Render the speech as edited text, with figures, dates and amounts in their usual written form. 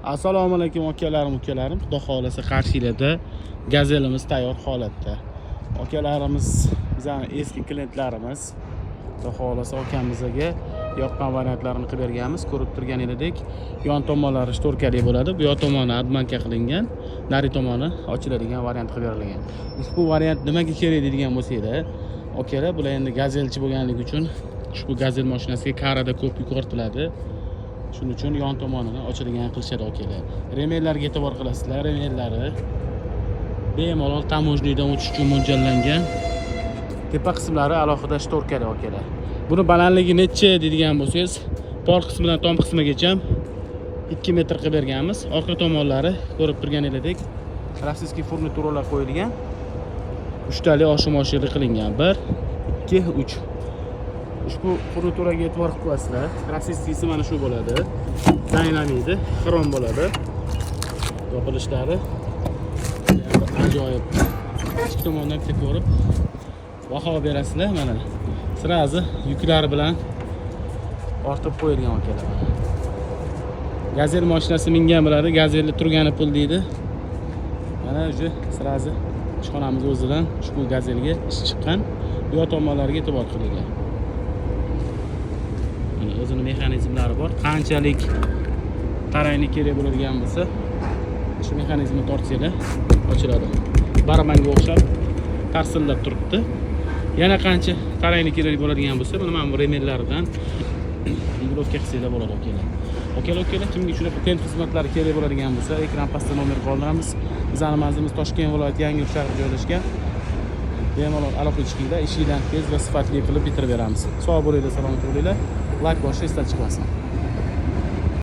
Assalomu alaykum akalarim, ukalarim. Xudo xolasa Qarshilarda gazelimiz tayyor holatda. Akalarimiz bizning eski klientlarimiz. Xudo xolasa akamizga yoqqan variantlarini qilib berganmiz. Ko'rib turganingizdek, yon tomonlari shtorkali bo'ladi. Bu yon tomoni admanka qilingan, nari tomoni ochiladigan variant qilib berilgan. Ushbu variant nimaga kerak deydigan bo'lsanglar, akalar bular endi gazelchi bo'lganligi uchun ushbu gazel mashinasiga karada ko'p yuk ortiladi. Shuning uchun yon tomonini ochilgan qilishadi akalar. Remellarga e'tibor qilasizlar. Remellari bemalol tamojnidan o'tish uchun mo'ljallangan. Tepa qismlari alohida shtorkali akalar. Buni balandligi necha deydigan bo'lsangiz, pol qismidan tom qismigacha 2 metr qilib berganmiz. Orqa tomonlari ko'rib turganingizdek, rossiyskiy furnituralar qo'yilgan. 3 tali oshim-oshili qilingan. 1, 2, 3. Ushbu furnituraga e'tibor qilib qo'yasizlar. Rossiyskisi mana shu bo'ladi. Dinamaydi, xrom bo'ladi. Yopilishlari ajoyib. Ichki tomondan bitta ko'rib baho berasizlar. Mana sirazi yuklari bilan ortib qo'yilgan akalar. Gazel mashinasi mingan biladi, gazelni turgani pul deydi. Mana o'sha sirazi ishxonamiz o'zidan ushbu gazelga ish chiqqan. Bu tomonlarga e'tibor qilingan. O'zining mexanizmlari bor. Qanchalik tarayni kerak bo'ladigan bo'lsa, shu mexanizmni tortsanglar ochiladi. Barmanga o'xshab tarsillab turibdi. Yana qancha tarayni kerak bo'ladigan bo'lsa, buni mana bu remellaridan igrovka qilsanglar bo'ladi akalar. Akalar, kimga shunaqa klient xizmatlari kerak bo'ladigan bo'lsa, ekran pastda nomer qoldiramiz. Bizning manzilimiz Toshkent viloyati Yangiyo'l shahrida joylashgan. Bemalol aloqa chiqinglar, ishingdan tez va sifatli qilib bitirib beramiz. Sog' bo'linglar, salomat bo'linglar. Like bosishni esdan chiqmasin.